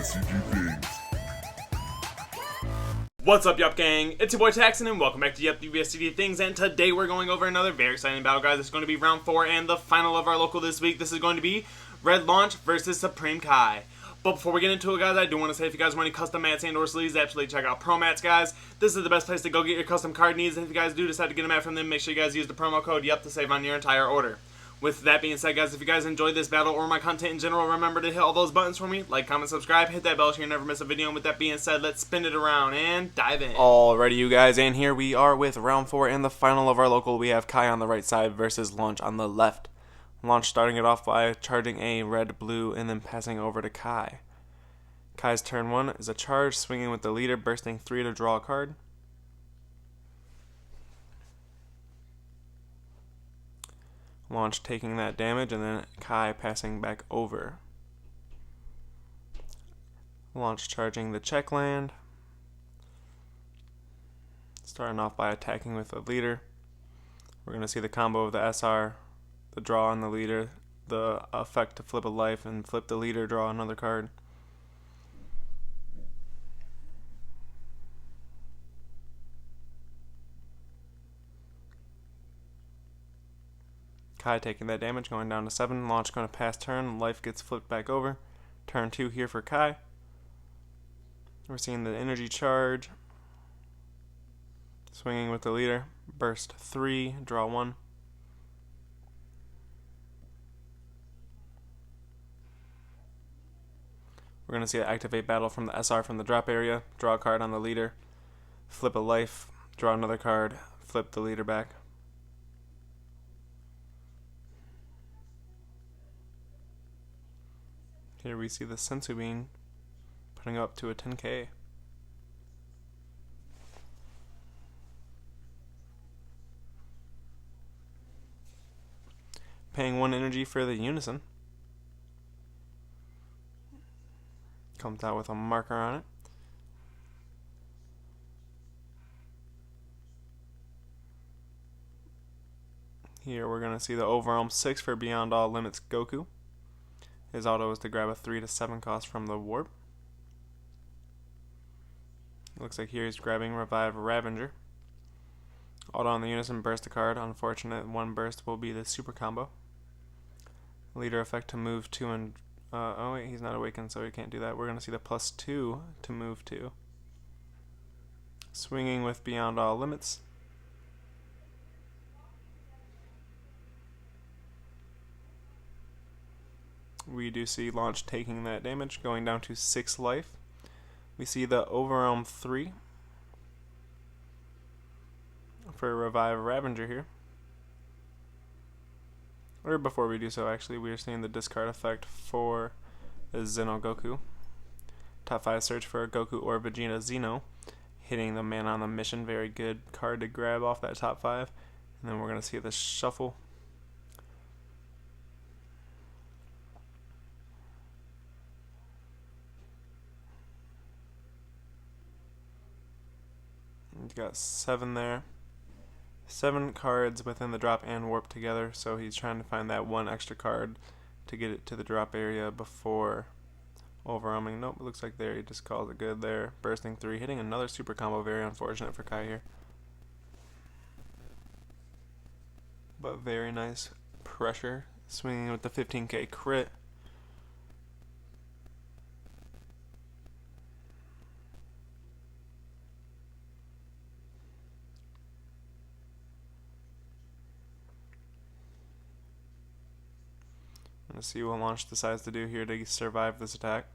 DBSCG things. What's up, Yuhp gang? It's your boy Taxon, and welcome back to Yuhp DBSCG Things, and today we're going over another very exciting battle, guys. It's going to be round 4 and the final of our local this week. This is going to be Red Launch versus Supreme Kai. But before we get into it, guys, I do want to say if you guys want any custom mats and or sleeves, absolutely check out Promats, guys. This is the best place to go get your custom card needs, and if you guys do decide to get a mat from them, make sure you guys use the promo code YUHP to save on your entire order. With that being said, guys, if you guys enjoyed this battle or my content in general, remember to hit all those buttons for me. Like, comment, subscribe, hit that bell so you never miss a video. And with that being said, let's spin it around and dive in. Alrighty, you guys, and here we are with round 4 and the final of our local. We have Kai on the right side versus Launch on the left. Launch starting it off by charging a red, blue, and then passing over to Kai. Kai's turn 1 is a charge, swinging with the leader, bursting 3 to draw a card. Launch taking that damage, and then Kai passing back over. Launch charging the check land. Starting off by attacking with the leader. We're going to see the combo of the SR, the draw on the leader, the effect to flip a life and flip the leader, draw another card. Kai taking that damage, going down to 7. Launch going to pass turn. Life gets flipped back over. Turn 2 here for Kai. We're seeing the energy charge. Swinging with the leader. Burst 3, draw 1. We're going to see the activate battle from the SR from the drop area. Draw a card on the leader. Flip a life. Draw another card. Flip the leader back. Here we see the Sensu Bean putting up to a 10k. Paying 1 energy for the Unison. Comes out with a marker on it. Here we're going to see the Overwhelm 6 for Beyond All Limits Goku. His auto is to grab a 3 to 7 cost from the warp. Looks like here he's grabbing Revive Ravager. Auto on the Unison, burst a card. Unfortunate, 1 burst will be the super combo. Leader effect to move 2 and oh wait, he's not awakened, so he can't do that. We're going to see the +2 to move 2. Swinging with Beyond All Limits. We do see Launch taking that damage, going down to 6 life. We see the Overwhelm 3 for Revive Ravager here. Or before we do so, actually, we are seeing the discard effect for the Xeno Goku. Top 5 search for a Goku or Vegeta Xeno. Hitting the man on the mission, very good card to grab off that top 5. And then we're going to see the shuffle. He's got 7 there. 7 cards within the drop and warp together, so he's trying to find that 1 extra card to get it to the drop area before overwhelming. Nope, it looks like there he just calls it good there. Bursting 3, hitting another super combo, very unfortunate for Kai here. But very nice pressure, swinging with the 15k crit. Let's see what Launch decides to do here to survive this attack.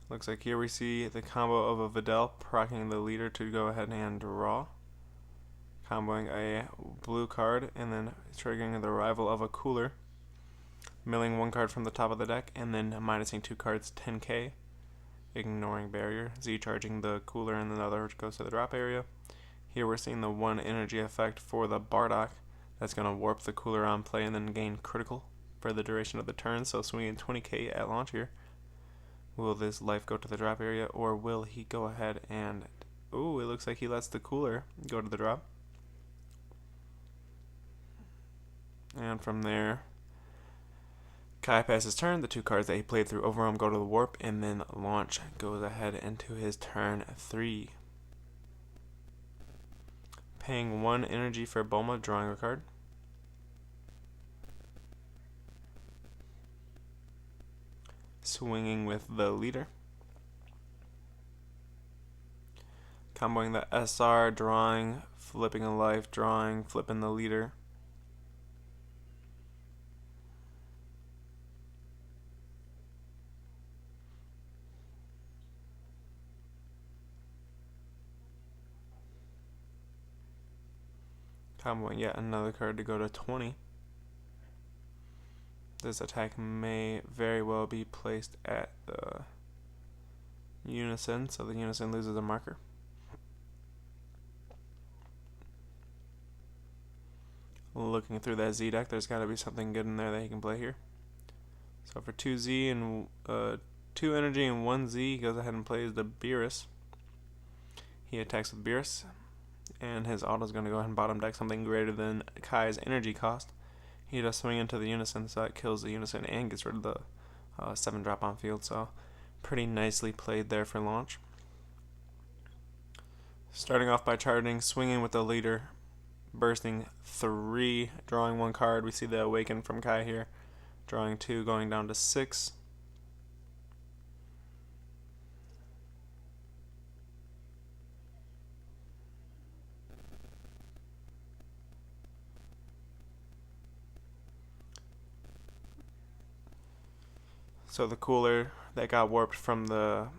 Looks like here we see the combo of a Videl proccing the leader to go ahead and draw. Comboing a blue card and then triggering the arrival of a cooler. Milling 1 card from the top of the deck and then minusing 2 cards 10k. Ignoring barrier. Z charging the cooler and the other goes to the drop area. Here we're seeing the 1 energy effect for the Bardock. That's going to warp the cooler on play and then gain critical for the duration of the turn. So swinging 20k at launch here. Will this life go to the drop area, or will he go ahead and... Ooh, it looks like he lets the cooler go to the drop. And from there, Kai passes turn. The 2 cards that he played through Overwhelm go to the warp, and then Launch goes ahead into his turn 3. Paying 1 energy for bo1, drawing a card. Swinging with the leader. Comboing the SR, drawing, flipping a life, drawing, flipping the leader. Comboing yet another card to go to 20. This attack may very well be placed at the Unison, so the Unison loses a marker. Looking through that Z deck, there's got to be something good in there that he can play here. So for 2Z and 2 energy and 1Z, he goes ahead and plays the Beerus. He attacks with Beerus, and his auto is going to go ahead and bottom deck something greater than Kai's energy cost. He does swing into the Unison, so that kills the Unison and gets rid of the 7 drop on field, so pretty nicely played there for Launch. Starting off by charging, swinging with the leader, bursting 3, drawing 1 card. We see the Awaken from Kai here, drawing 2, going down to 6. So the cooler that got warped from the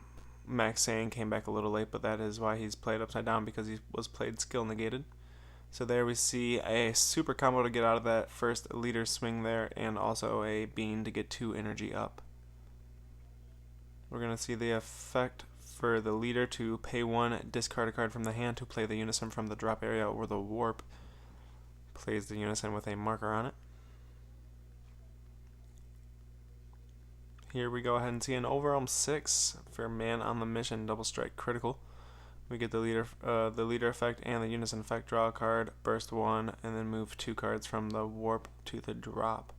Max Saiyan came back a little late, but that is why he's played upside down, because he was played skill negated. So there we see a super combo to get out of that first leader swing there, and also a bean to get 2 energy up. We're going to see the effect for the leader to pay 1, discard a card from the hand to play the Unison from the drop area or the warp. Plays the Unison with a marker on it. Here we go ahead and see an Overwhelm 6 for Man on the Mission, double strike critical. We get the leader effect and the Unison effect, draw a card, burst 1, and then move 2 cards from the warp to the drop.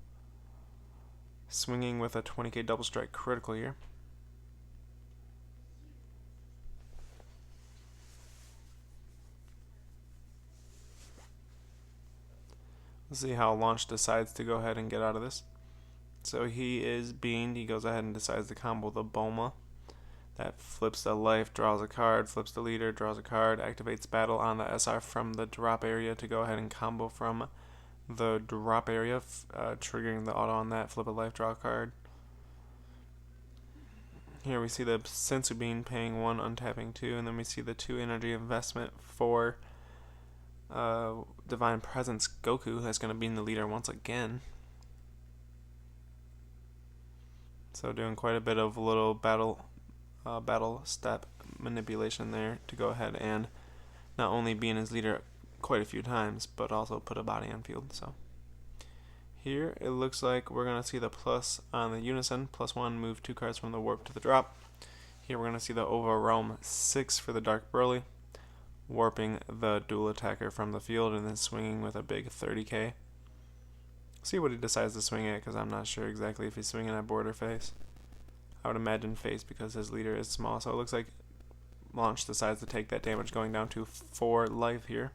Swinging with a 20k double strike critical here. Let's see how Launch decides to go ahead and get out of this. So he is beamed. He goes ahead and decides to combo the bo1. That flips the life, draws a card, flips the leader, draws a card, activates battle on the SR from the drop area to go ahead and combo from the drop area, triggering the auto on that, flip a life, draw a card. Here we see the Sensu Bean paying 1, untapping 2, and then we see the 2 energy investment for Divine Presence Goku. That's going to bean the leader once again. So doing quite a bit of little battle step manipulation there to go ahead and not only being his leader quite a few times, but also put a body on field. So here it looks like we're going to see the plus on the Unison, +1, move 2 cards from the warp to the drop. Here we're going to see the Overwhelm 6 for the Dark Broly, warping the dual attacker from the field and then swinging with a big 30k. See what he decides to swing at, because I'm not sure exactly if he's swinging at board or face. I would imagine face because his leader is small, so it looks like Launch decides to take that damage, going down to 4 life here.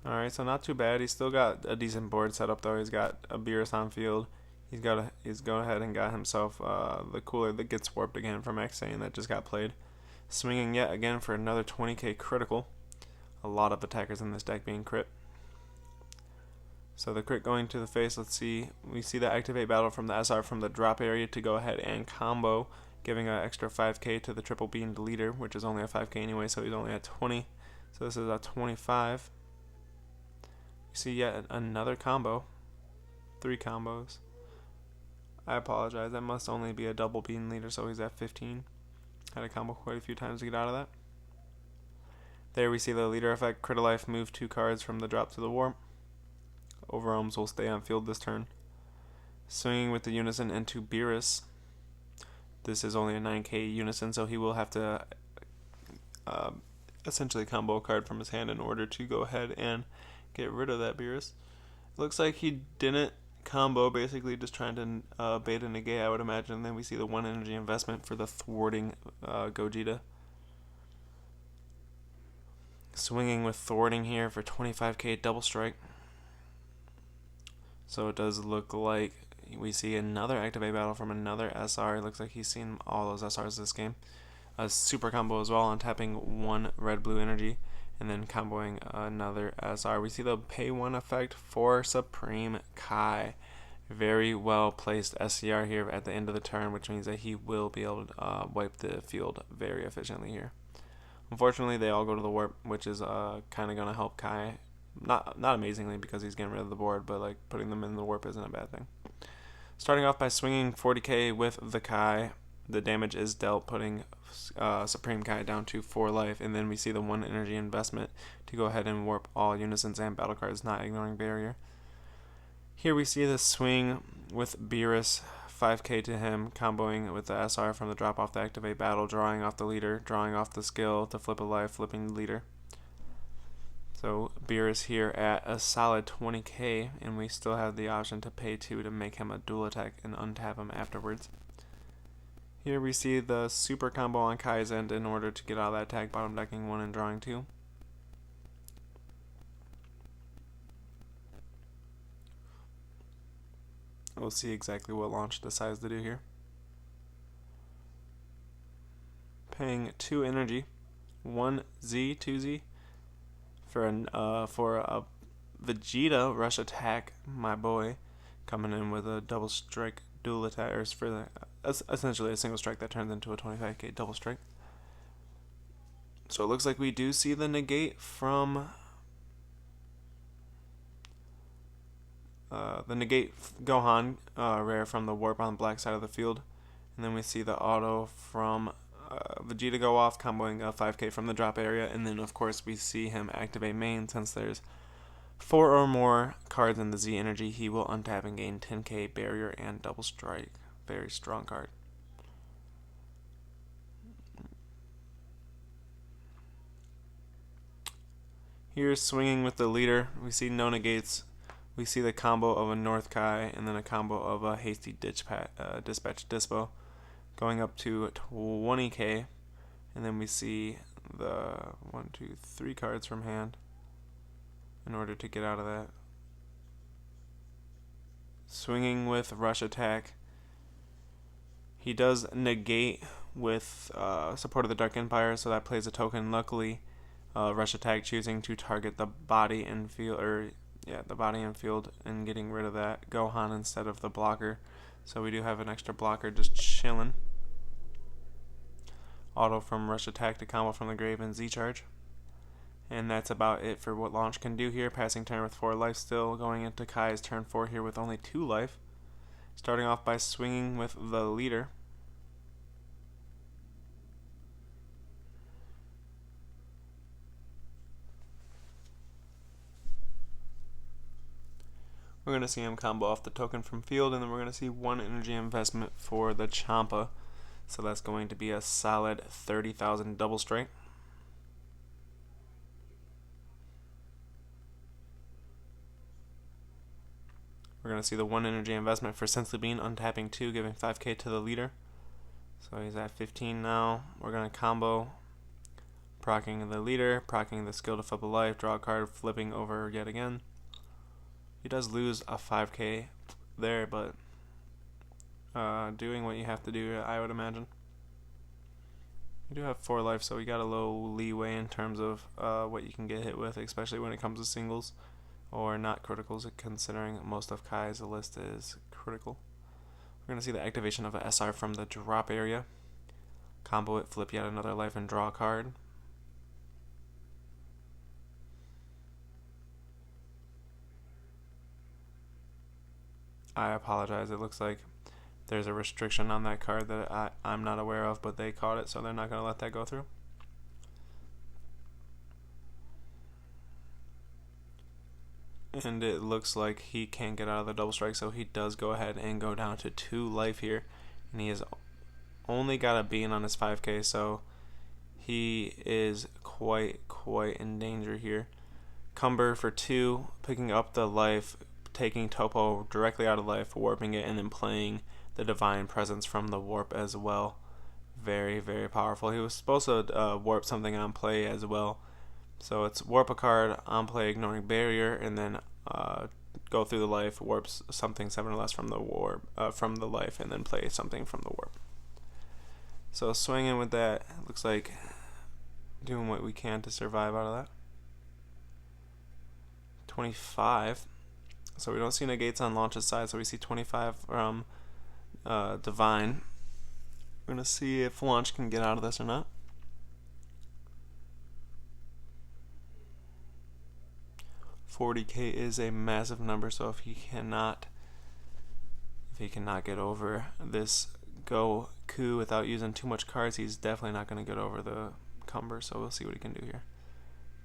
Alright, so not too bad. He's still got a decent board set up though. He's got a Beerus on field. He's gone ahead and got himself the cooler that gets warped again from Max Saiyan that just got played. Swinging yet again for another 20k critical. A lot of attackers in this deck being crit. So the crit going to the face, let's see. We see the activate battle from the SR from the drop area to go ahead and combo, giving an extra 5k to the triple beamed leader, which is only a 5k anyway, so he's only at 20. So this is a 25. You see yet another combo. 3 combos. I apologize, that must only be a double beam leader, so he's at 15. Had a combo quite a few times to get out of that. There we see the leader effect, crit a life, move 2 cards from the drop to the warp. Overwhelms will stay on field this turn. Swinging with the Unison into Beerus. This is only a 9k Unison, so he will have to essentially combo a card from his hand in order to go ahead and get rid of that Beerus. Looks like he didn't combo, basically just trying to bait a negate, I would imagine. And then we see the 1 energy investment for the thwarting Gogeta. Swinging with thwarting here for 25k double strike. So it does look like we see another activate battle from another SR. It looks like he's seen all those SRs this game. A super combo as well on tapping 1 red-blue energy and then comboing another SR. We see the pay 1 effect for Supreme Kai. Very well placed SCR here at the end of the turn, which means that he will be able to wipe the field very efficiently here. Unfortunately, they all go to the warp, which is kind of going to help Kai. Not amazingly because he's getting rid of the board, but like putting them in the warp isn't a bad thing. Starting off by swinging 40k with the Kai. The damage is dealt, putting Supreme Kai down to 4 life, and then we see the 1 energy investment to go ahead and warp all Unisons and battle cards, not ignoring barrier. Here we see the swing with Beerus, 5k to him, comboing with the SR from the drop off the activate battle, drawing off the leader, drawing off the skill to flip a life, flipping the leader. So Beerus here at a solid 20k, and we still have the option to pay 2 to make him a dual attack and untap him afterwards. Here we see the super combo on Kai's end in order to get out of that attack, bottom decking 1 and drawing 2. We'll see exactly what launch decides to do here. Paying 2 energy, 1 Z, 2Z for a Vegeta rush attack, my boy, coming in with a double strike dual attack, or for the essentially a single strike that turns into a 25k double strike. So it looks like we do see the negate from Gohan rare from the warp on the black side of the field, and then we see the auto from Vegeta go off, comboing a 5k from the drop area, and then of course we see him activate main. Since there's 4 or more cards in the Z energy, he will untap and gain 10k barrier and double strike. Very strong card. Here's swinging with the leader. We see no negates. We see the combo of a North Kai and then a combo of a hasty dispatch dispo going up to 20k, and then we see the 1, 2, 3 cards from hand in order to get out of that. Swinging with rush attack. He does negate with support of the Dark Empire, so that plays a token. Luckily, rush attack choosing to target the body and field, the body and field, and getting rid of that Gohan instead of the blocker. So we do have an extra blocker just chilling. Auto from rush attack to combo from the grave and Z charge. And that's about it for what launch can do here. Passing turn with 4 life still, going into Kai's turn 4 here with only 2 life. Starting off by swinging with the leader. We're going to see him combo off the token from field, and then we're going to see 1 energy investment for the Champa. So that's going to be a solid 30,000 double strike. We're going to see the 1 energy investment for Sensley Bean, untapping 2, giving 5k to the leader. So he's at 15 now. We're going to combo, proccing the leader, proccing the skill to flip a life, draw a card, flipping over yet again. He does lose a 5k there, but doing what you have to do, I would imagine. We do have 4 life, so we got a little leeway in terms of what you can get hit with, especially when it comes to singles or not criticals, considering most of Kai's list is critical. We're going to see the activation of a SR from the drop area. Combo it, flip yet another life, and draw a card. I apologize, it looks like there's a restriction on that card that I'm not aware of, but they caught it, so they're not going to let that go through. And it looks like he can't get out of the double strike, so he does go ahead and go down to 2 life here. And he has only got a bean on his 5k, so he is quite in danger here. Cumber for 2, picking up the life, taking Topo directly out of life, warping it, and then playing the Divine Presence from the warp as well. Very, very powerful. He was supposed to warp something on play as well. So it's warp a card on play, ignoring barrier, and then go through the life, warps something 7 or less from the warp, from the life, and then play something from the warp. So swinging with that, looks like doing what we can to survive out of that. 25. So we don't see negates on launch's side, so we see 25 from Divine. We're going to see if launch can get out of this or not. $40K is a massive number, so if he cannot get over this go coup without using too much cards, he's definitely not going to get over the Cumber, so we'll see what he can do here.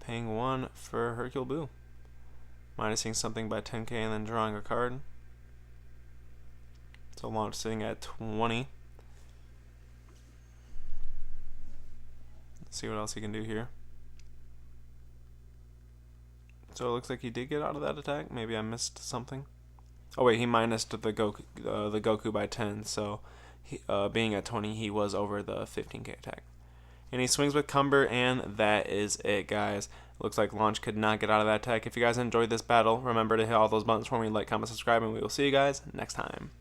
Paying 1 for Hercule Boo. Minusing something by 10k and then drawing a card. So launch sitting at 20. Let's see what else he can do here. So it looks like he did get out of that attack. Maybe I missed something. Oh wait, he minused the Goku by 10. So he, being at 20, he was over the 15k attack. And he swings with Cumber, and that is it, guys. Looks like launch could not get out of that attack. If you guys enjoyed this battle, remember to hit all those buttons for me, like, comment, subscribe, and we will see you guys next time.